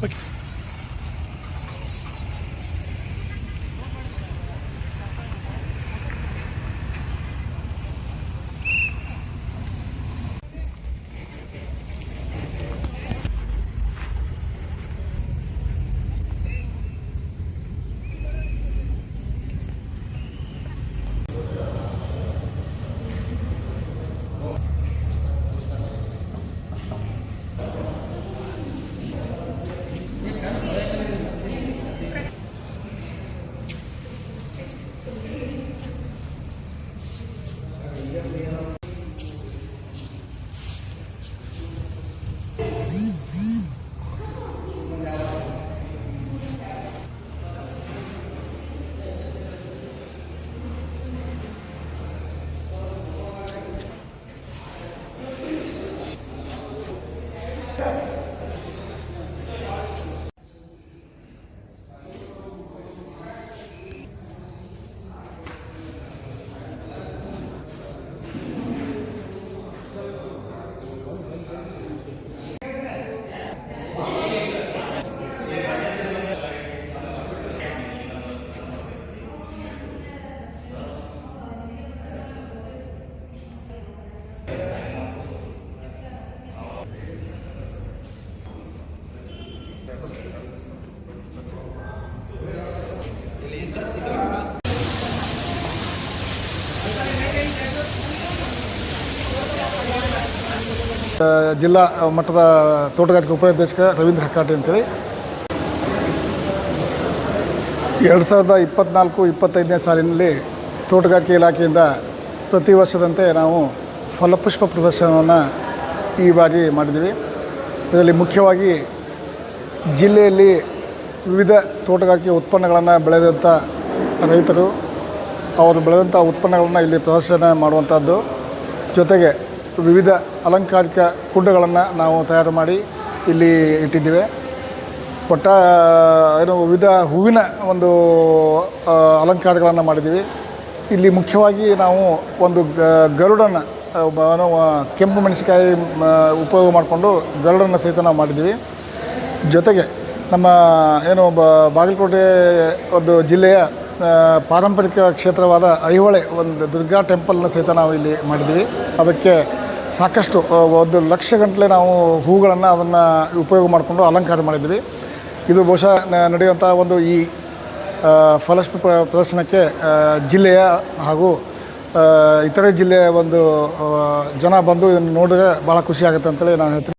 Okay. ಜಿಲ್ಲಾ ಮಟ್ಟದ ತೋಟಗಾರಿಕೆ ಉಪನಿರ್ದೇಶಕ ರವೀಂದ್ರ ಹಕ್ಕಾಟಿ ಅಂತೇಳಿ 2024-25ನೇ ಸಾಲಿನಲ್ಲಿ ತೋಟಗಾರಿಕೆ ಇಲಾಖೆಯಿಂದ ಪ್ರತಿ ವರ್ಷದಂತೆ ನಾವು ಫಲಪುಷ್ಪ ಪ್ರದರ್ಶನವನ್ನು ಈ ಬಾರಿ ಮಾಡಿದ್ದೀವಿ. ಇದರಲ್ಲಿ ಮುಖ್ಯವಾಗಿ ಜಿಲ್ಲೆಯಲ್ಲಿ ವಿವಿಧ ತೋಟಗಾರಿಕೆ ಉತ್ಪನ್ನಗಳನ್ನು ಬೆಳೆದಂಥ ರೈತರು ಅವರು ಬೆಳೆದಂಥ ಉತ್ಪನ್ನಗಳನ್ನು ಇಲ್ಲಿ ಪ್ರದರ್ಶನ ಮಾಡುವಂಥದ್ದು, ಜೊತೆಗೆ ವಿವಿಧ ಅಲಂಕಾರಿಕ ಕುಂಡಗಳನ್ನು ನಾವು ತಯಾರು ಮಾಡಿ ಇಲ್ಲಿ ಇಟ್ಟಿದ್ದೇವೆ. ವಿವಿಧ ಹೂವಿನ ಒಂದು ಅಲಂಕಾರಗಳನ್ನು ಮಾಡಿದ್ದೀವಿ. ಇಲ್ಲಿ ಮುಖ್ಯವಾಗಿ ನಾವು ಒಂದು ಗರುಡನ್ನು ಕೆಂಪು ಮೆಣಸಿನಕಾಯಿ ಉಪಯೋಗ ಮಾಡಿಕೊಂಡು ಗರುಡನ್ನು ಸಹಿತ ನಾವು ಮಾಡಿದ್ದೀವಿ. ಜೊತೆಗೆ ನಮ್ಮ ಬಾಗಲಕೋಟೆ ಒಂದು ಜಿಲ್ಲೆಯ ಪಾರಂಪರಿಕ ಕ್ಷೇತ್ರವಾದ ಐಹೊಳೆ ಒಂದು ದುರ್ಗಾ ಟೆಂಪಲ್ನ ಸಹಿತ ನಾವು ಇಲ್ಲಿ ಮಾಡಿದ್ದೀವಿ. ಅದಕ್ಕೆ ಸಾಕಷ್ಟು 1 ಲಕ್ಷ ಗಟ್ಟಲೆ ನಾವು ಹೂಗಳನ್ನು ಅದನ್ನು ಉಪಯೋಗ ಮಾಡಿಕೊಂಡು ಅಲಂಕಾರ ಮಾಡಿದ್ವಿ. ಇದು ಬಹುಶಃ ನಡೆಯುವಂಥ ಒಂದು ಈ ಫಲಪುಷ್ಪ ಪ್ರದರ್ಶನಕ್ಕೆ ಜಿಲ್ಲೆಯ ಹಾಗೂ ಇತರೆ ಜಿಲ್ಲೆಯ ಒಂದು ಜನ ಬಂದು ಇದನ್ನು ನೋಡಿದ್ರೆ ಭಾಳ ಖುಷಿ ಆಗುತ್ತೆ ಅಂತೇಳಿ ನಾನು ಹೇಳ್ತೀನಿ.